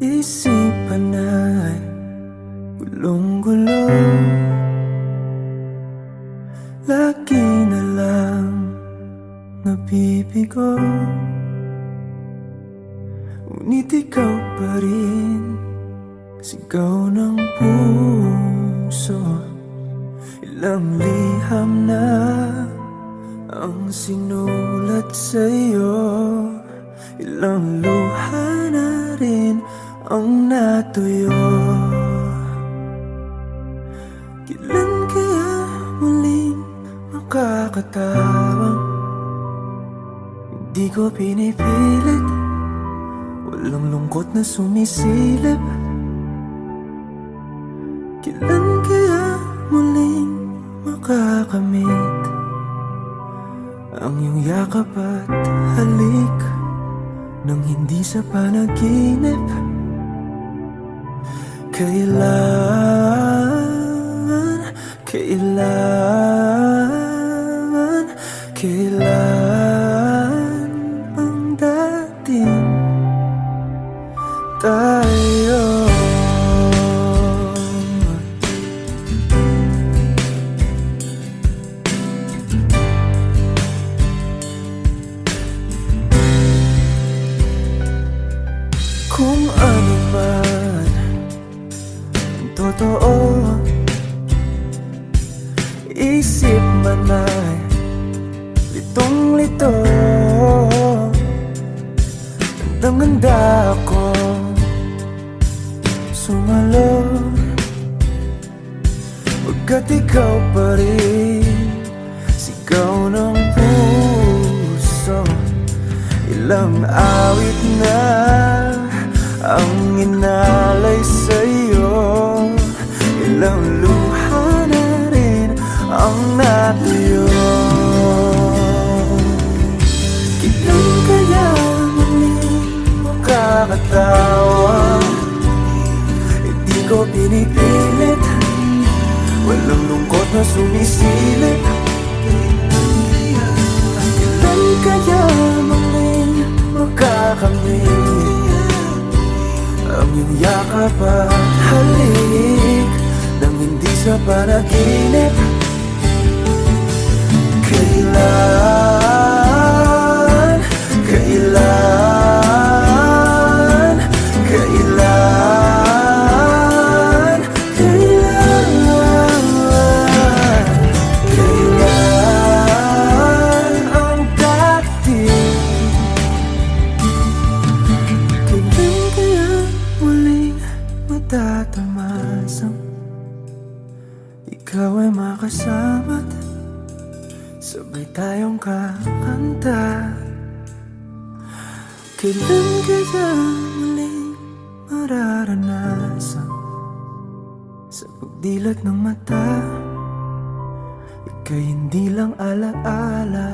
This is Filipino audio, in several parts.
Isipan ay gulong-gulo, lagi na lang nabibigo. Ngunit ikaw pa rin, sigaw ng puso. Ilang liham na ang sinulat sa'yo, ilang luha na rin ang natuyo. Kailan kaya muling makakatawang? Hindi ko pinipilit, walang lungkot na sumisilip. Kailan kaya muling makakamit ang iyong yakap at halik nang hindi sa panaginip? Kailan ang dating tayo? Kung ano man ang totoo, isip man ay litong-lito. Gandang-ganda ako sumalo, pagkat ikaw pa rin, sigaw ng puso. Ilang awit na ang inalay sa'yo, ilang luha na rin ang natuyo. Kailan kaya muling makakatawa? Hindi ko pinipilit, walang lungkot na sumisilip. Kailan kaya muling makakamit ang iyong yakap at halik nang hindi sa panaginip? Kailan, kailan, kailan, kailan, kailan ang dating? Kailan kaya muling matatamasang ikaw ay makasama't sabay tayong kakanta? Kailan kaya muling mararanasan sa pagdilat ng mata, ika'y hindi lang alaala?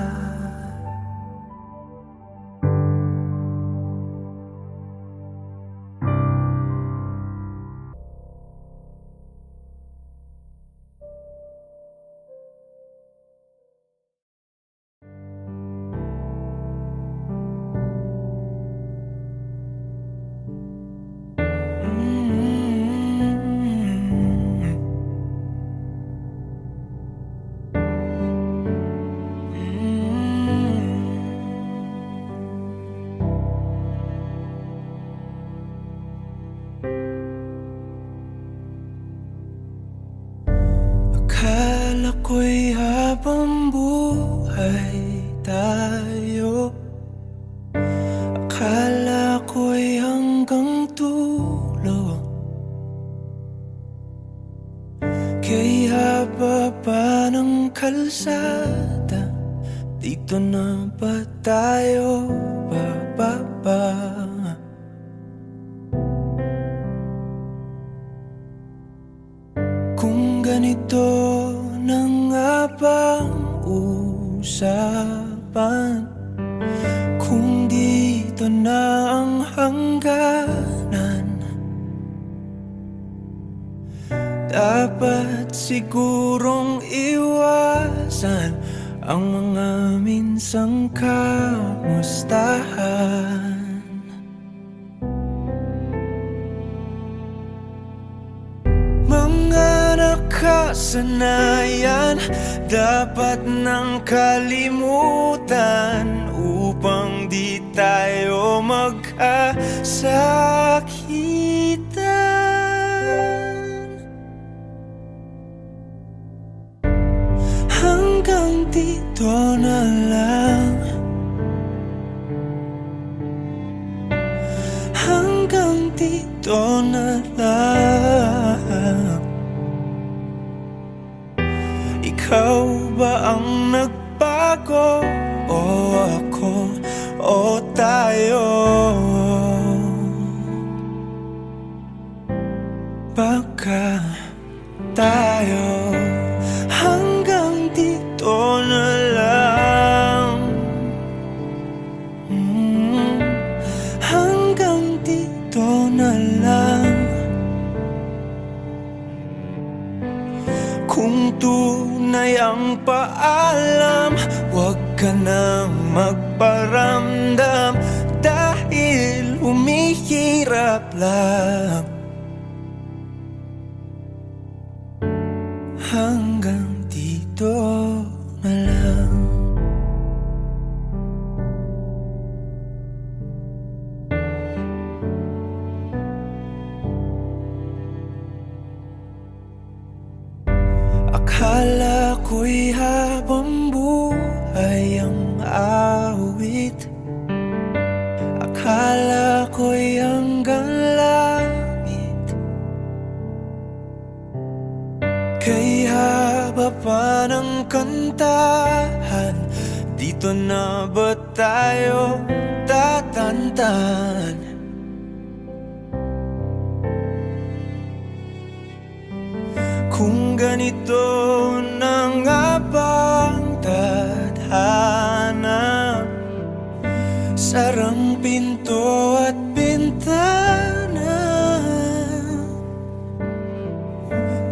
Akala ko'y habang buhay tayo, akala ko'y hanggang dulo. Kaya baba ng kalsada, dito na ba tayo bababa? Kung ganito na nga bang usapan, kung dito na ang hangganan, dapat sigurong iwasan ang mga minsang kamustahan. kasanayan dapat nang kalimutan upang di tayo magkasakitan. Hanggang dito na lang, hanggang dito na lang. Ikaw ba ang nagbago o ako o tayo? Baka tayo. Hanggang dito na lang, hanggang dito na lang. Kung tunay ang paalam, huwag ka nang magparamdam, dahil humihirap lang. Hanggang dito na lang. Akala ko'y habang buhay ang awit, akala ko'y hanggang langit. Kay haba pa ng kantahan, dito na ba tayo tatantan? Kung ganito na nga bang tadhana, sarang pinto at bintana.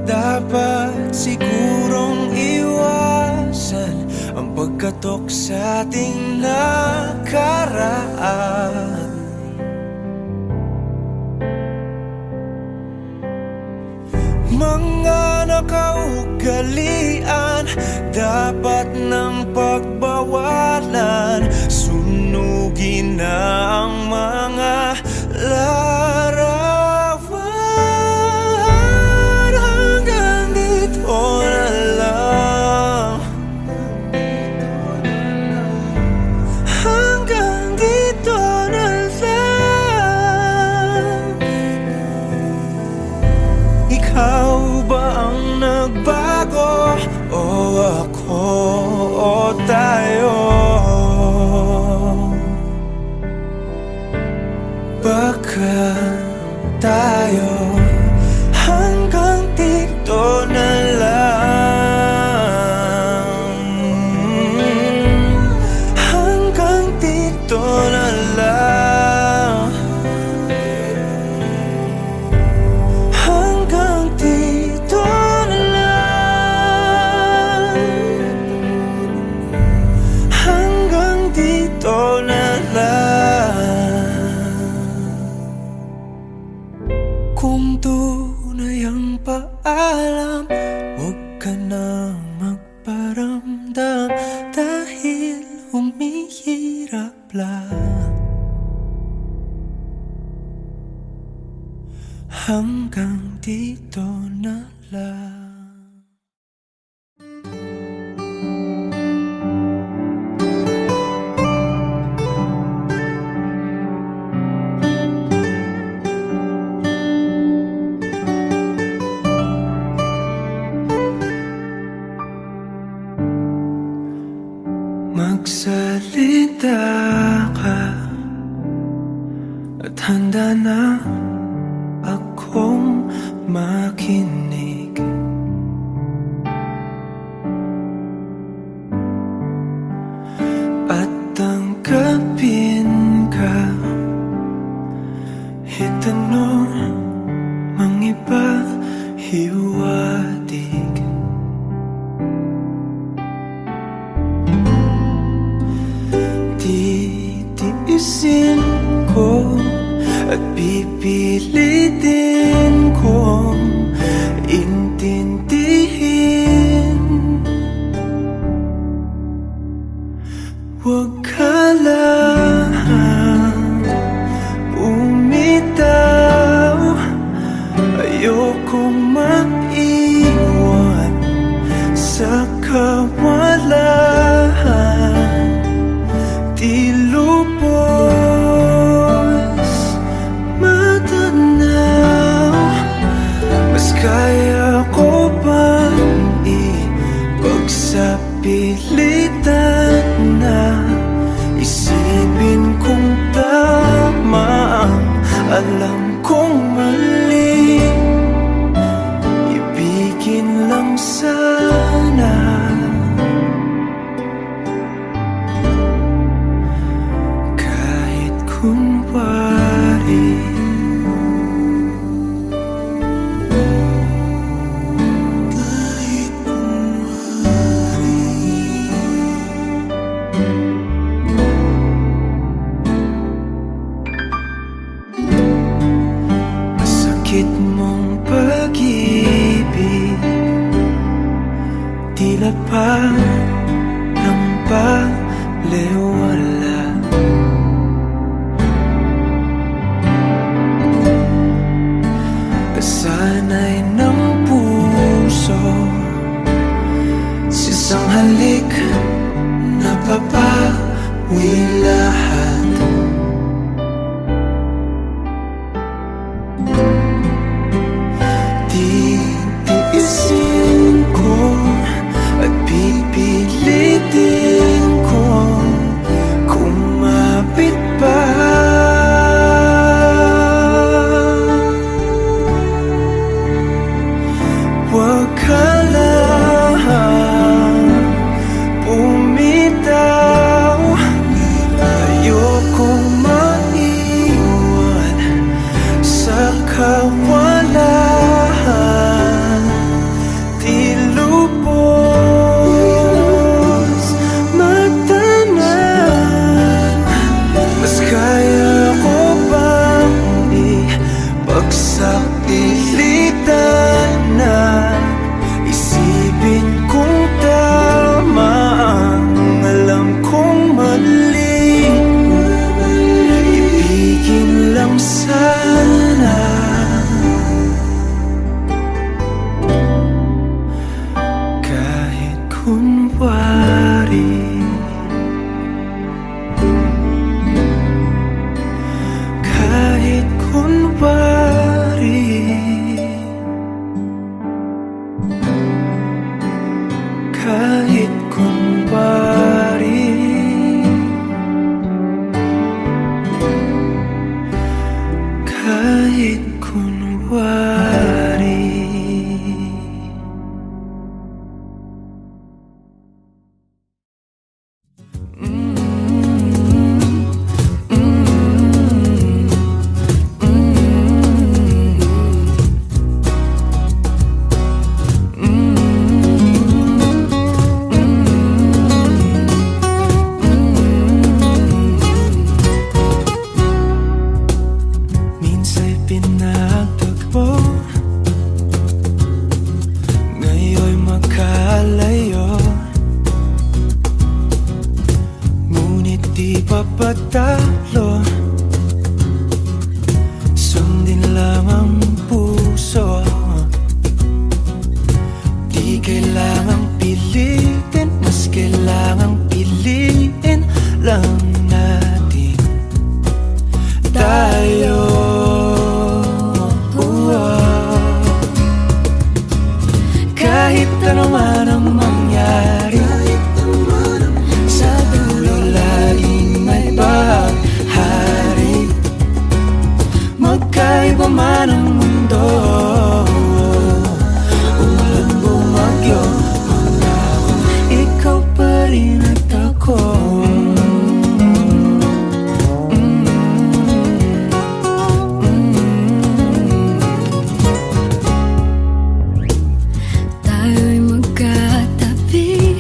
Dapat sigurong iwasan ang pagkatok sa ating nakaraan. Mga nakaugalian dapat ng pagbawalan, sunugin na ang mga larawan. Hanggang dito na lang, hanggang dito na lang. Ikaw ba ang nagbago o ako o tayo? Baka tayo. Hanggang dito na lang, hanggang dito na lang. Hanggang dito na lang, hanggang dito na lang. Kung tunay ang paalam, huwag ka nang magparamdam, dahil humihirap lang. Hanggang dito na lang. Magsalita ka at handa na akong makinig. At tanggapin ka, itanong mang iba hiwatig. Titiisin ko at pipilitin kong intindihin ayokong maiwan sa kawalan. Di lubos matanaw, mas kaya ko bang ipagsapilitan na isipin kung tama ang alam kong mali. Ibigin lang sana kahit kunwari. Masakit mong pag-ibig, tila pa ng balewala. Kasanay ng puso sa isang halik, napapawi lahat. Titiisin ko at pipilitin ko kumapit pa. Huwag ka lang bumitaw, ayokong maiwan sa kawalan. Di lubos matanaw, mas kaya ko bang ipagsapilitan na isipin kung tama ang alam kong mali. Ibigin lang sana kahit kunwari. Kahit kunwari. Kahit kunwari. Kahit kunwari. Minsa'y pinagtagpo, ngayon'y magkalayo. Ngunit di papatalo, sundin lang ang puso. Di kailangang pilitin, mas kailangang piliin lang natin tayo. Kahit ano man ang mangyari, sa dulo laging may bahari. Magkaiba man ang mundo, ulan bumagyo, pangako ikaw pa rin at ako. Tayo'y magkatabi,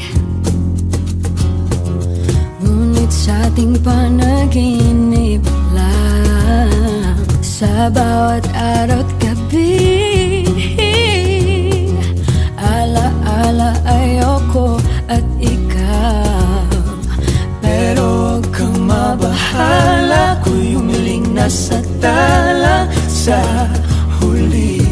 ngunit sa ating panaginip lang. Sa bawat araw't gabi, ala-ala ayoko at ikaw. Pero huwag kang mabahala, ako'y umiling na sa tala sa huli.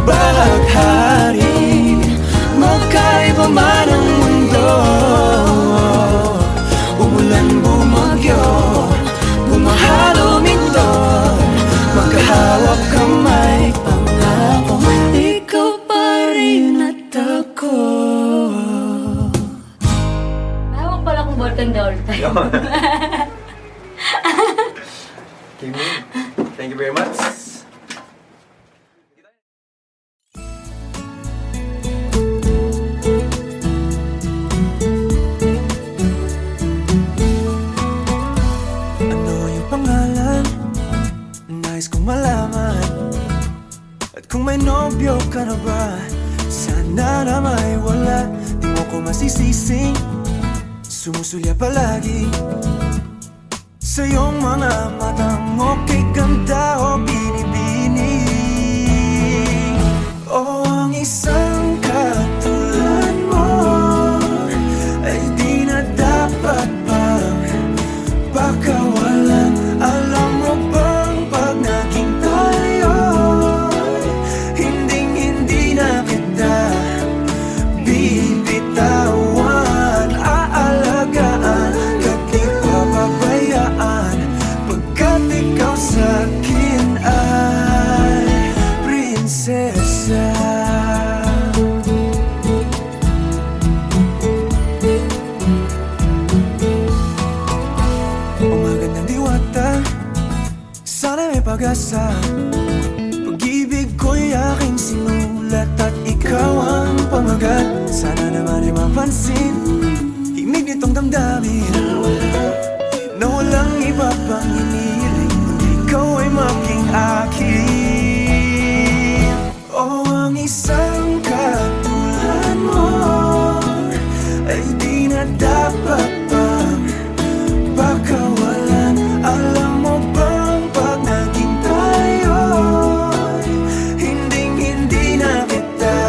bahaghari. Magkaiba man ang mundo, umulan bumagyo, bumahalo minton, magkahawak kamay, pangako ikaw pa rin at ako. Hawak pala kong ballpen the whole time. Kimi, thank you very much. Ano yung pangalan? Nais kong malaman. At kung may nobyo ka na ba, sana na may wala. Di mo ko masisising, sumusulya palagi sa iyong mga matang okay ganda o binibini. O ang isang katulad mo ay di na dapat pang pakawalan. Alam mo bang pag naging tayo, hinding-hindi na kita bibitawan. Aalagaan ka't di papabayaan, pagkat ikaw sa'kin ay prinsesa. Umagat ng diwata, sana may pag-asa. Pag-ibig ko'y aking sinulat at ikaw ang pamagat. Sana naman ay mapansin himig nitong damdamin na walang iba pang iniling kundi ikaw ay maging akin. O ang isang katulad mo ay di na dapat pang pakawalan. Alam mo bang pag naging tayo, hinding-hindi na kita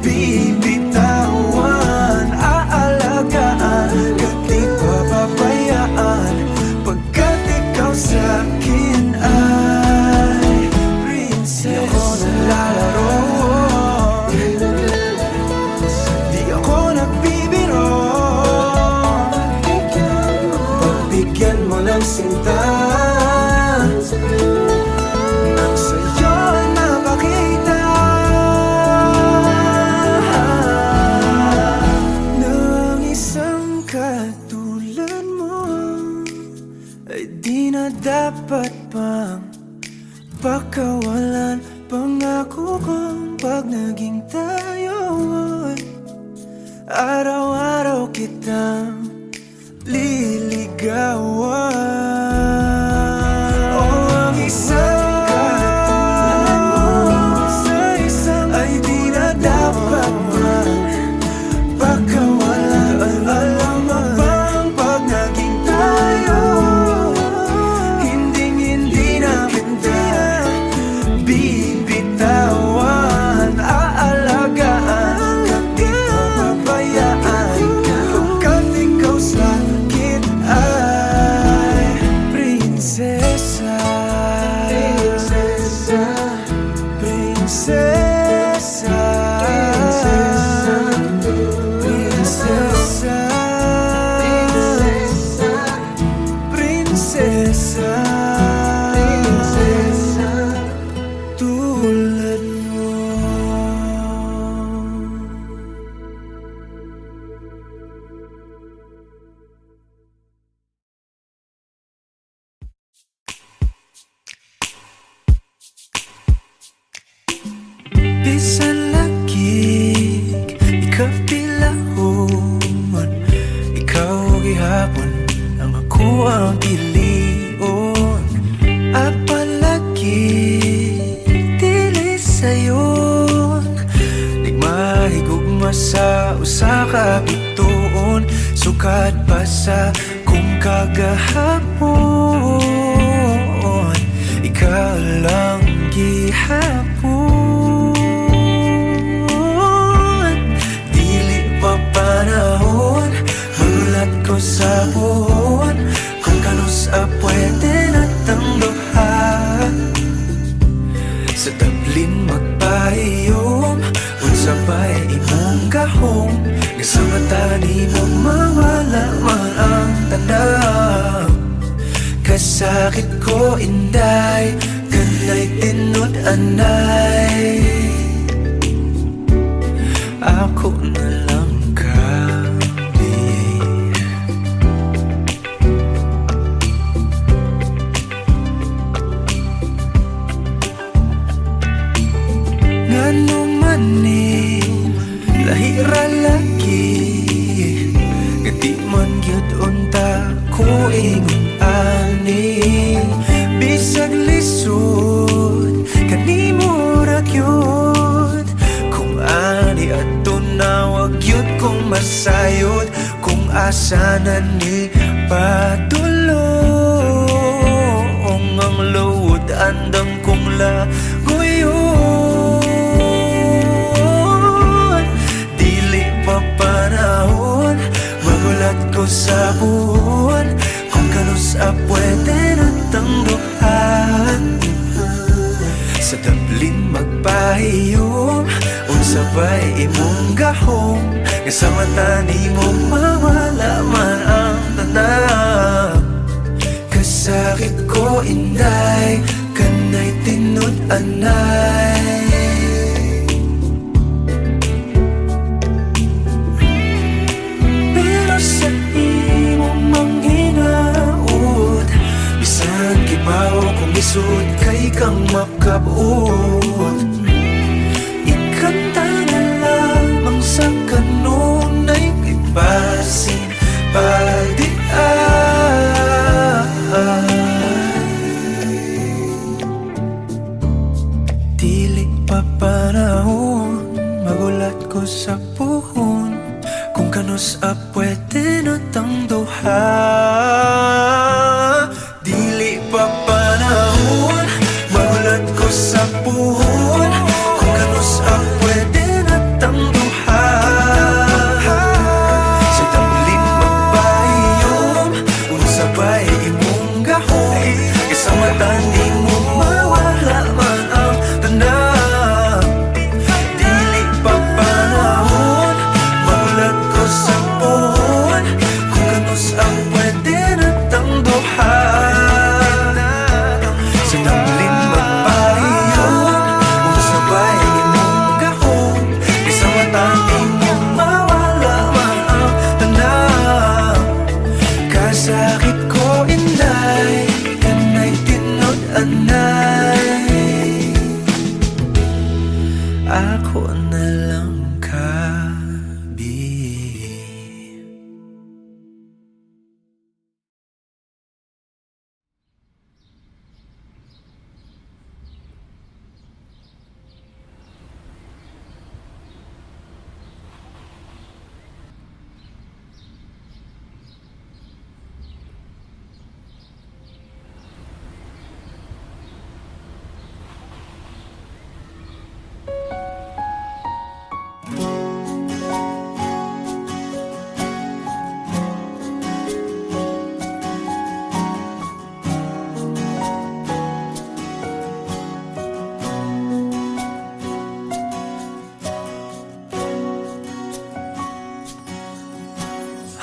bibitawan. Aalagaan ka't di papabayaan, pagkat ikaw sa'kin ay prinsesa. Di ako naglalaro, di ako nagbibiro. Pagbigyan mo ng sinta, ang sa'yo napakita ng isang katulad mo ay di na dapat pang pakawalan. Pangako kong pag naging tayo, araw-araw kitang liligawan. O ang isang katulad mo sa isang ay di na dapat pang pakawalan. Alam mo bang pag naging tayo, hinding-hindi na kita bibitawan. Aalagaan ka't di papabayaan, pagkat ikaw sa'kin ay prinsesa. Prinsesa, prinsesa, prinsesa, prinsesa, tulad mo. Bisan lagig, ikaw pilahon, ikaw gihapon, ang ako ang pilion. At palagi dili sayon, di mahigugma sa usa ka bituon. Sukad pa sa kung kagahapon, ikaw lang gihapon. Dili pa panahon, mulat ko sa buhon, kung kanus pwede na tang duha. Sa tablin magpa magpahiyom unsa pa'y imong gahom, nga sa mata nimo mawala man ang tanaw. Kasakit ko inday, kanay tinud anay, ako na lang kami. Ngano man ni lahira lagi, nga di man gyud unta ko ingon ani. Bisag lisod kanimo ra gyud, kung ani adto na wag gyud kong masayod, kung asa na ni padulong ang load andam kong lagoyon. Dili pa panahon magulat ko sa buwan, kung kanos pwede na tangduhan. Sa daplin magpahiyom unsa ba'y imong gahom, nga sa mata nimo mawala man ang tanaw. Kasakit ko inday, kanay tinud anay, pero sa imong manghinaot, bisan kibaw kung isod kay kang makabuot. Ikanta na lamang sa kanunay kay basin pagdiay. Dili pa panahon magulat ko sa puhon, kung kanos pwede na tang duha. Dili pa panahon magulat ko sa puhon, kung kanos pwede na tang duha. Sa daplin magpahiyom unsa ba'y imong gahom, isa mata nimo mawala man ang tanaw. Dili pa panahon magulat ko sa puhon, kung kanos pwede na tang duha. Sa daplin magpahiyom unsa ba'y imong gahom, isa mata nimo mawala man ang tanaw. Kasakit ko inday, kanay tinud anay, ako na lang kabi.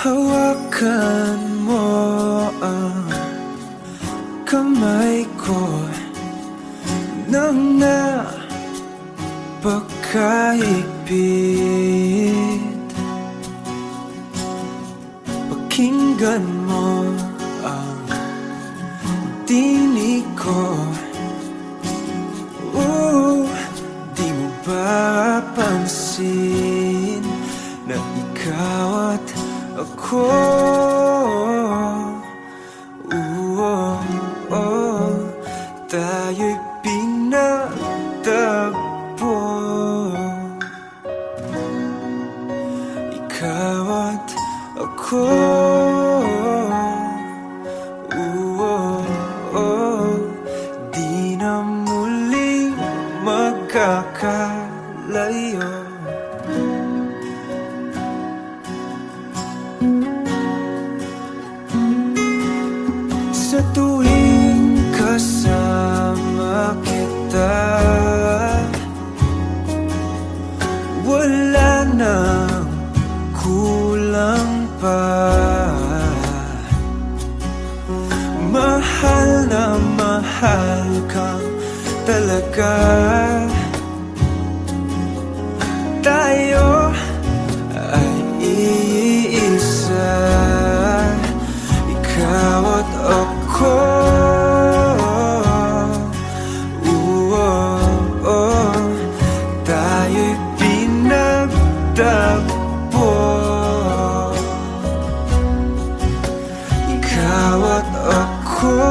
Hawakan mo ang kamay ko nang napakahigpit. Pakinggan mo ang tinig ko. Di mo ba pansin na ikaw at ako, tayo'y pinagtagpo. Ikaw at ako, di na muling magkakalayo. Sa tuwing kasama kita, wala nang kulang pa. Mahal na mahal kang talaga. Tayo ay iisa, ikaw at ako. Tayo'y pinagtagpo, ikaw at ako.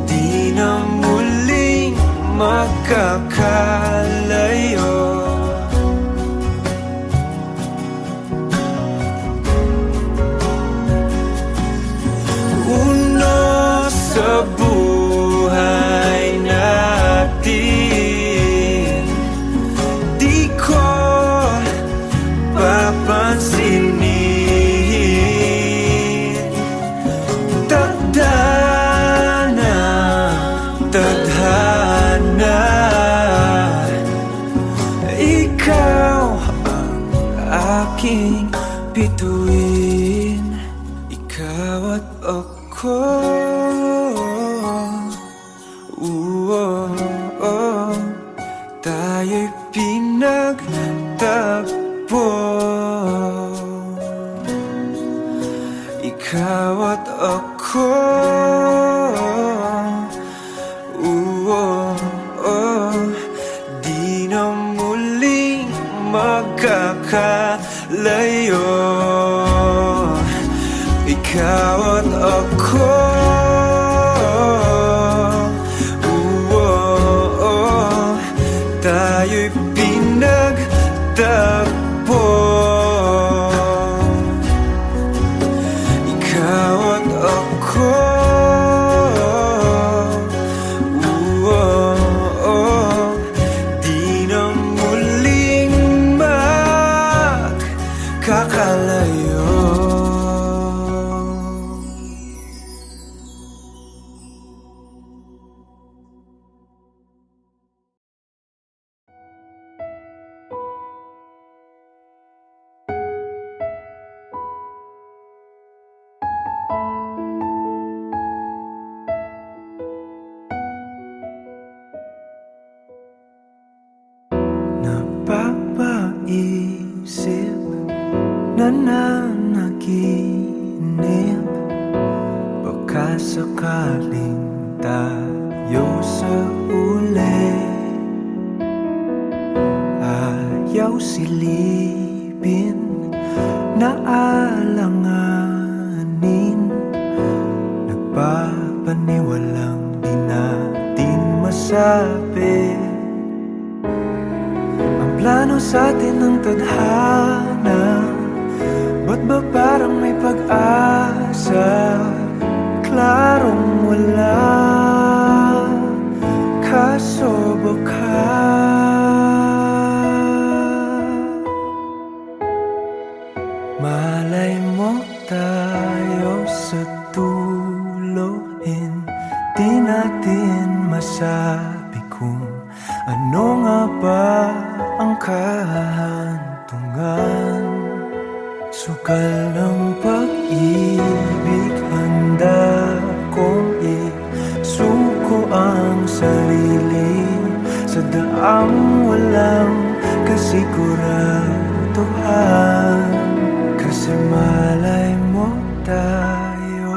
Di na muling magkakalayo. Uno sa buhay natin, di ko papansinin. Tadhana, tadhana, ikaw ang aking bituin, ikaw at ako. Tayo'y pinagtagpo, ikaw at ako. Di na muling magkakalayo, ikaw at ako. Tayo'y pinagtagpo, ikaw at ako. Di na muling magkakalayo. Napapaisip, nananaginip, baka sakaling tayo sa uli. Ayaw silipin, naalanganin, nagpapaniwalang di natin masabi. Plano sa atin ng tadhana, ba't ba parang may pag-asa? Klarong wala, kaso baka malay mo tayo sa dulo. Hindi natin masabi kung ano nga ba ang kahantungan. Sukal ng pag-ibig, handa kong isuko ang sarili sa daang walang kasiguraduhan. Kasi malay mo tayo,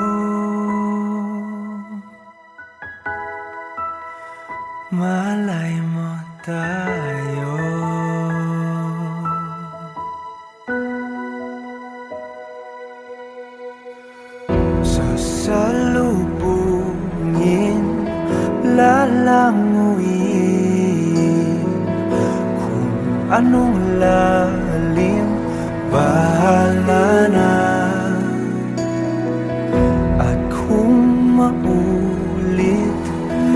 malay mo tayo. Sasalubungin, lalanguin, kung anong lalim, bahala na. At kung maulit,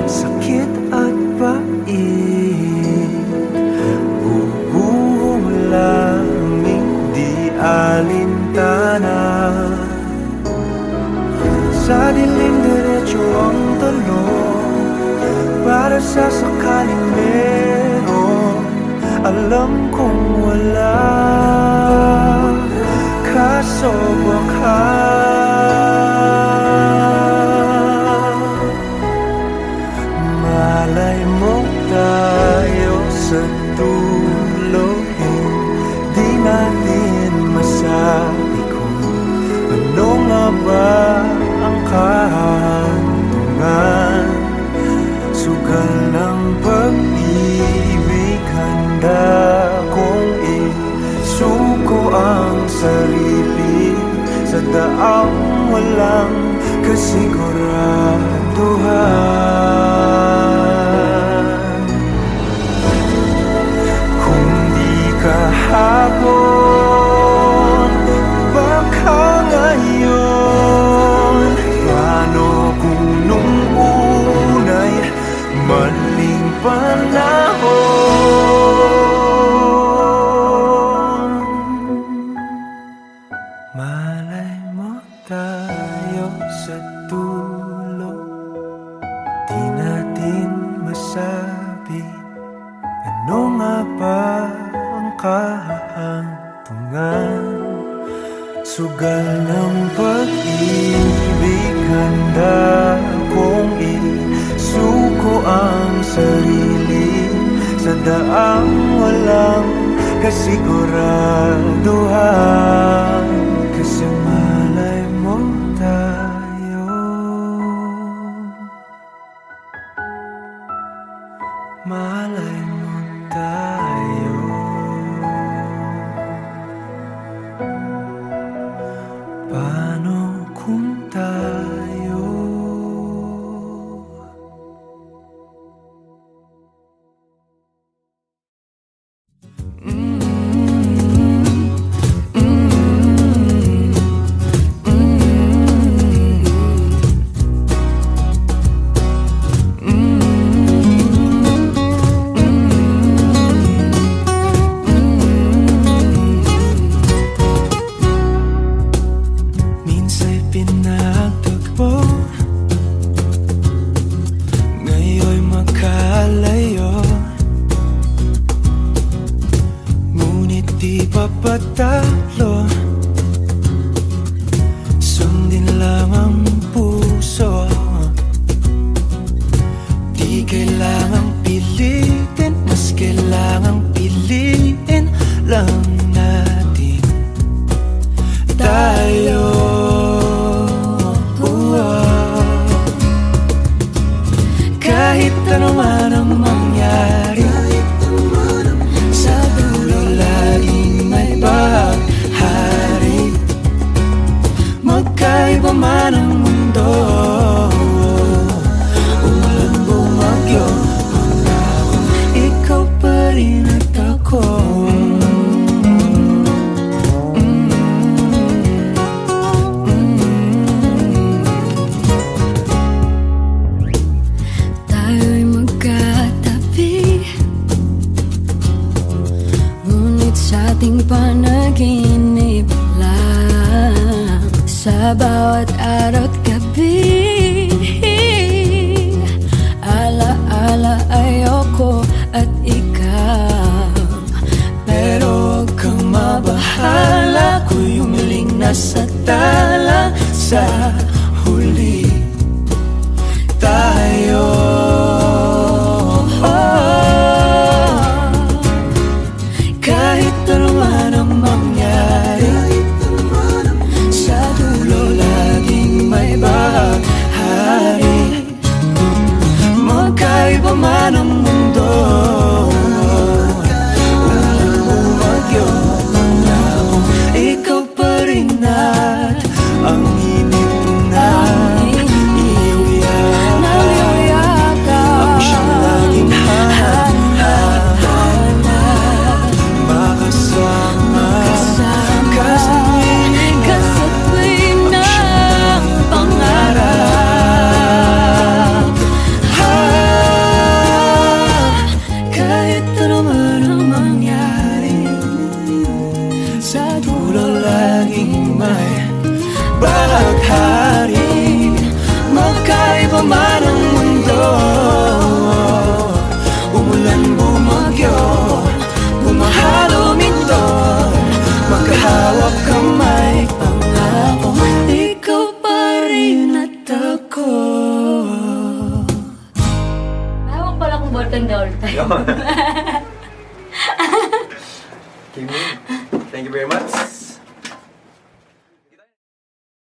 sakit at pait, bubulaming di alintana. Sa dilim diretso ang talong, para sa sakaling meron, alam kong wala, kaso baka malay mo tayo sa dulo, hindi natin masabi kung ano nga ba ang kahantungan. Sugal ng pag-ibig, handa kong isuko ang sarili sa daang walang kasiguraduhan. Kung di kahapon, baka ngayon. Paano kung nung unay maling panahon? Malay mo tayo sa dulo, di natin masabi ano nga ba ang kahantungan. Sugal ng pag-ibig, handa kong isuko ang sarili sa daang walang kasiguraduhan. Kasi malay mo tayo, malay mo tayo. Paano kung tayo minsa'y pinagtagpo, ngayon'y magkalayo, ngunit di papatalo. Sundin lang ang puso, di kailangang pilitin, mas kailangang piliin lang natin tayo. Kahit ano man ang mangyari, sa dulo laging may paghari. Magkaiba man ang mundo, umulan bumagyo, pangakong ikaw pa rin at ako. Tayo'y magkaiba time. Yun.